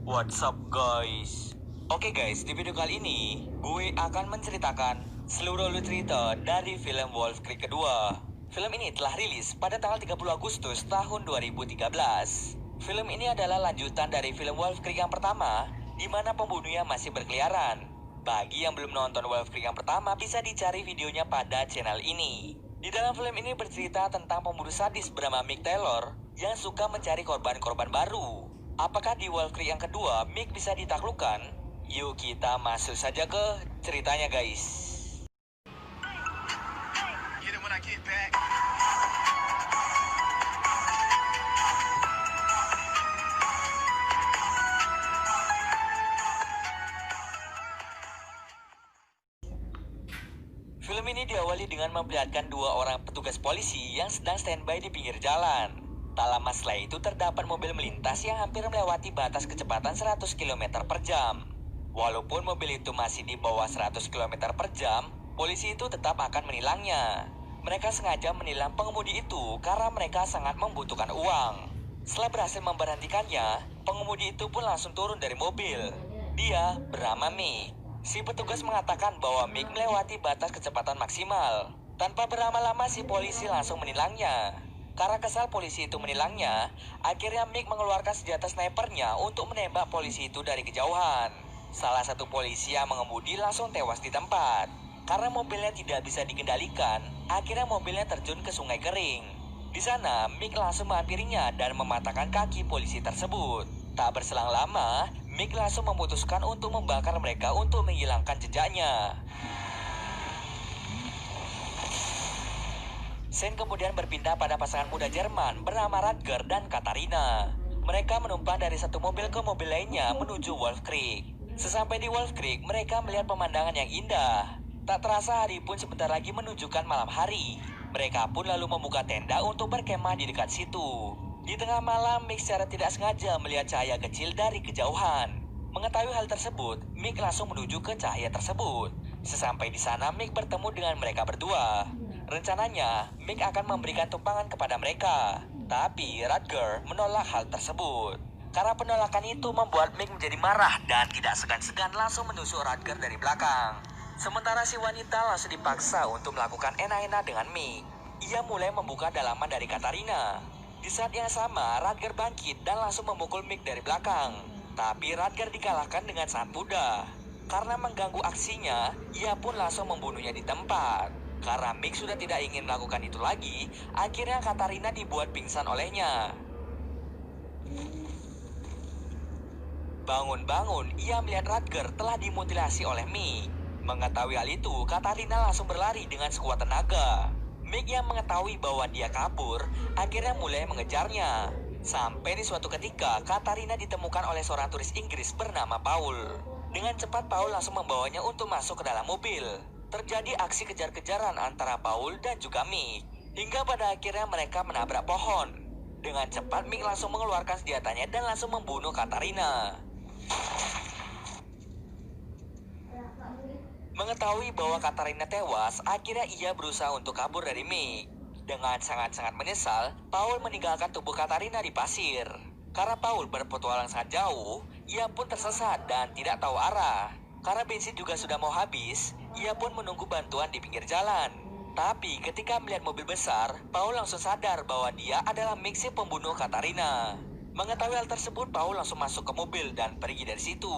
What's up guys? Oke guys, di video kali ini gue akan menceritakan seluruh alur cerita dari film Wolf Creek kedua. Film ini telah rilis pada tanggal 30 Agustus tahun 2013. Film ini adalah lanjutan dari film Wolf Creek yang pertama, di mana pembunuhnya masih berkeliaran. Bagi yang belum nonton Wolf Creek yang pertama, bisa dicari videonya pada channel ini. Di dalam film ini bercerita tentang pembunuh sadis bernama Mick Taylor yang suka mencari korban-korban baru. Apakah di Wolf Creek yang kedua Mick bisa ditaklukkan? Yuk kita masuk saja ke ceritanya guys. Get it when I get back. Film ini diawali dengan memperlihatkan dua orang petugas polisi yang sedang standby di pinggir jalan. Tak lama setelah itu terdapat mobil melintas yang hampir melewati batas kecepatan 100 km per jam. Walaupun mobil itu masih di bawah 100 km per jam, polisi itu tetap akan menilangnya. Mereka sengaja menilang pengemudi itu karena mereka sangat membutuhkan uang. Setelah berhasil memberhentikannya, pengemudi itu pun langsung turun dari mobil. Dia bernama Mick. Si petugas mengatakan bahwa Mick melewati batas kecepatan maksimal. Tanpa berlama-lama si polisi langsung menilangnya. Karena kesal polisi itu menilangnya, akhirnya Mick mengeluarkan senjata snipernya untuk menembak polisi itu dari kejauhan. Salah satu polisi yang mengemudi langsung tewas di tempat. Karena mobilnya tidak bisa dikendalikan, akhirnya mobilnya terjun ke sungai kering. Di sana, Mick langsung menghampirinya dan mematahkan kaki polisi tersebut. Tak berselang lama, Mick langsung memutuskan untuk membakar mereka untuk menghilangkan jejaknya. Scene kemudian berpindah pada pasangan muda Jerman bernama Rutger dan Katarina. Mereka menumpang dari satu mobil ke mobil lainnya menuju Wolf Creek. Sesampai di Wolf Creek, mereka melihat pemandangan yang indah. Tak terasa hari pun sebentar lagi menunjukkan malam hari. Mereka pun lalu membuka tenda untuk berkemah di dekat situ. Di tengah malam, Mick secara tidak sengaja melihat cahaya kecil dari kejauhan. Mengetahui hal tersebut, Mick langsung menuju ke cahaya tersebut. Sesampai di sana, Mick bertemu dengan mereka berdua. Rencananya, Mick akan memberikan tumpangan kepada mereka. Tapi Rutger menolak hal tersebut. Karena penolakan itu membuat Mick menjadi marah dan tidak segan-segan langsung menusuk Rutger dari belakang. Sementara si wanita langsung dipaksa untuk melakukan enak-enak dengan Mick. Ia mulai membuka dalaman dari Katarina. Di saat yang sama, Rutger bangkit dan langsung memukul Mick dari belakang. Tapi Rutger dikalahkan dengan sangat mudah. Karena mengganggu aksinya, ia pun langsung membunuhnya di tempat. Karena Mick sudah tidak ingin melakukan itu lagi, akhirnya Katarina dibuat pingsan olehnya. Bangun-bangun, ia melihat Rutger telah dimutilasi oleh Mick. Mengetahui hal itu, Katarina langsung berlari dengan sekuat tenaga. Mick yang mengetahui bahwa dia kabur, akhirnya mulai mengejarnya. Sampai di suatu ketika, Katarina ditemukan oleh seorang turis Inggris bernama Paul. Dengan cepat, Paul langsung membawanya untuk masuk ke dalam mobil. Terjadi aksi kejar-kejaran antara Paul dan juga Mick. Hingga pada akhirnya mereka menabrak pohon. Dengan cepat, Mick langsung mengeluarkan senjatanya dan langsung membunuh Katarina. Mengetahui bahwa Katarina tewas, akhirnya ia berusaha untuk kabur dari Mick. Dengan sangat-sangat menyesal, Paul meninggalkan tubuh Katarina di pasir. Karena Paul berpetualang sangat jauh, ia pun tersesat dan tidak tahu arah. Karena bensin juga sudah mau habis, ia pun menunggu bantuan di pinggir jalan. Tapi ketika melihat mobil besar, Paul langsung sadar bahwa dia adalah Mick si pembunuh Katarina. Mengetahui hal tersebut, Paul langsung masuk ke mobil dan pergi dari situ.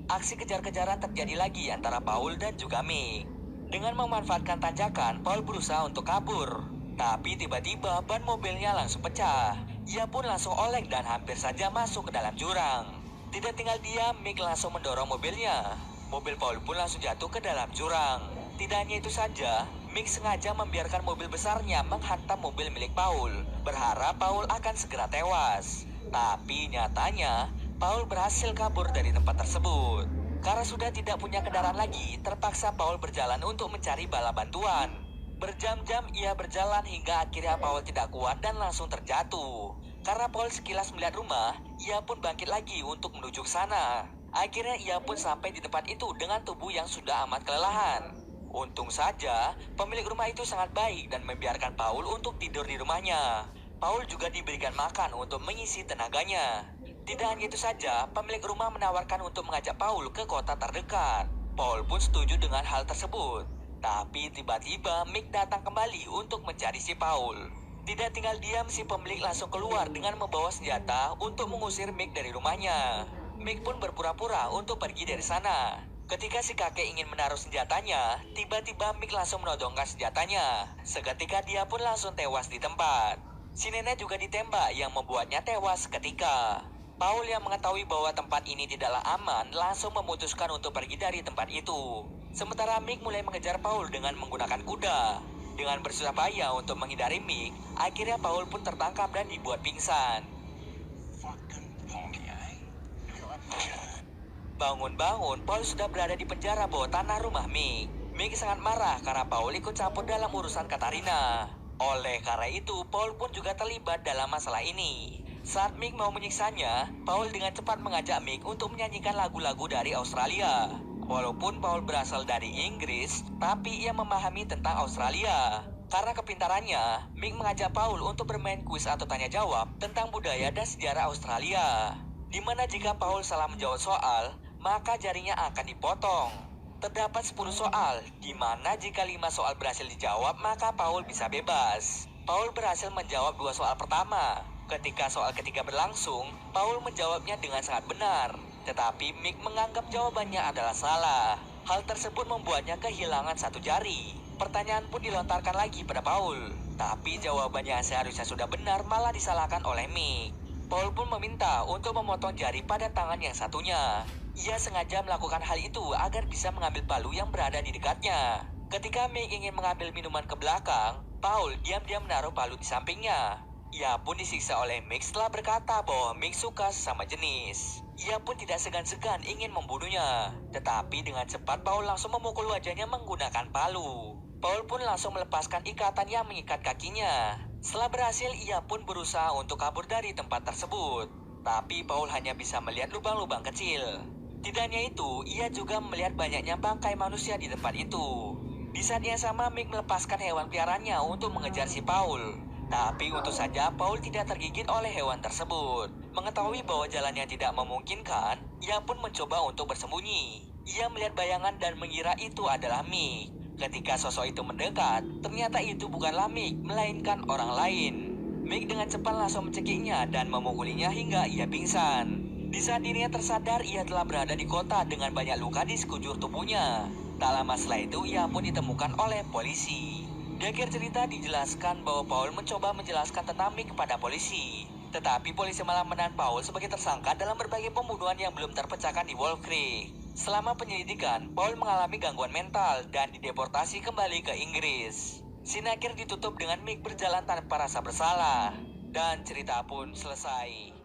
Aksi kejar-kejaran terjadi lagi antara Paul dan juga Mick. Dengan memanfaatkan tanjakan, Paul berusaha untuk kabur. Tapi tiba-tiba ban mobilnya langsung pecah. Ia pun langsung oleng dan hampir saja masuk ke dalam jurang. Tidak tinggal diam, Mick langsung mendorong mobilnya. Mobil Paul pun langsung jatuh ke dalam jurang. Tidak hanya itu saja, Mick sengaja membiarkan mobil besarnya menghantam mobil milik Paul, berharap Paul akan segera tewas. Tapi nyatanya, Paul berhasil kabur dari tempat tersebut. Karena sudah tidak punya kendaraan lagi, terpaksa Paul berjalan untuk mencari bala bantuan. Berjam-jam ia berjalan hingga akhirnya Paul tidak kuat dan langsung terjatuh. Karena Paul sekilas melihat rumah, ia pun bangkit lagi untuk menuju ke sana. Akhirnya ia pun sampai di tempat itu dengan tubuh yang sudah amat kelelahan. Untung saja, pemilik rumah itu sangat baik dan membiarkan Paul untuk tidur di rumahnya. Paul juga diberikan makan untuk mengisi tenaganya. Tidak hanya itu saja, pemilik rumah menawarkan untuk mengajak Paul ke kota terdekat. Paul pun setuju dengan hal tersebut. Tapi tiba-tiba Mick datang kembali untuk mencari si Paul. Tidak tinggal diam, si pemilik langsung keluar dengan membawa senjata untuk mengusir Mick dari rumahnya. Mick pun berpura-pura untuk pergi dari sana. Ketika si kakek ingin menaruh senjatanya, tiba-tiba Mick langsung menodongkan senjatanya. Seketika dia pun langsung tewas di tempat. Si nenek juga ditembak yang membuatnya tewas seketika. Paul yang mengetahui bahwa tempat ini tidaklah aman langsung memutuskan untuk pergi dari tempat itu. Sementara Mick mulai mengejar Paul dengan menggunakan kuda. Dengan bersusah payah untuk menghindari Mick, akhirnya Paul pun tertangkap dan dibuat pingsan. Bangun-bangun, Paul sudah berada di penjara bawah tanah rumah Mick. Mick sangat marah karena Paul ikut campur dalam urusan Katarina. Oleh karena itu, Paul pun juga terlibat dalam masalah ini. Saat Mick mau menyiksanya, Paul dengan cepat mengajak Mick untuk menyanyikan lagu-lagu dari Australia. Walaupun Paul berasal dari Inggris, tapi ia memahami tentang Australia. Karena kepintarannya, Mick mengajak Paul untuk bermain kuis atau tanya jawab tentang budaya dan sejarah Australia. Di mana jika Paul salah menjawab soal, maka jarinya akan dipotong. Terdapat 10 soal, di mana jika 5 soal berhasil dijawab, maka Paul bisa bebas. Paul berhasil menjawab 2 soal pertama. Ketika soal ketiga berlangsung, Paul menjawabnya dengan sangat benar. Tetapi Mick menganggap jawabannya adalah salah. Hal tersebut membuatnya kehilangan 1 jari. Pertanyaan pun dilontarkan lagi pada Paul. Tapi jawabannya yang seharusnya sudah benar malah disalahkan oleh Mick. Paul pun meminta untuk memotong jari pada tangan yang satunya. Ia sengaja melakukan hal itu agar bisa mengambil palu yang berada di dekatnya. Ketika Mick ingin mengambil minuman ke belakang, Paul diam-diam menaruh palu di sampingnya. Ia pun disiksa oleh Mick setelah berkata bahwa Mick suka sesama jenis. Ia pun tidak segan-segan ingin membunuhnya. Tetapi dengan cepat Paul langsung memukul wajahnya menggunakan palu. Paul pun langsung melepaskan ikatan yang mengikat kakinya. Setelah berhasil, ia pun berusaha untuk kabur dari tempat tersebut. Tapi Paul hanya bisa melihat lubang-lubang kecil. Tidak hanya itu, ia juga melihat banyaknya bangkai manusia di tempat itu. Di saat yang sama, Mick melepaskan hewan peliharaannya untuk mengejar si Paul. Tapi untung saja Paul tidak tergigit oleh hewan tersebut. Mengetahui bahwa jalannya tidak memungkinkan, ia pun mencoba untuk bersembunyi. Ia melihat bayangan dan mengira itu adalah Mick. Ketika sosok itu mendekat, ternyata itu bukanlah Mick, melainkan orang lain. Mick dengan cepat langsung mencekiknya dan memukulinya hingga ia pingsan. Di saat dirinya tersadar, ia telah berada di kota dengan banyak luka di sekujur tubuhnya. Tak lama setelah itu, ia pun ditemukan oleh polisi. Di akhir cerita dijelaskan bahwa Paul mencoba menjelaskan tentang Mick kepada polisi. Tetapi polisi malah menahan Paul sebagai tersangka dalam berbagai pembunuhan yang belum terpecahkan di Wolf Creek. Selama penyelidikan, Paul mengalami gangguan mental dan dideportasi kembali ke Inggris. Scene akhir ditutup dengan Mick berjalan tanpa rasa bersalah. Dan cerita pun selesai.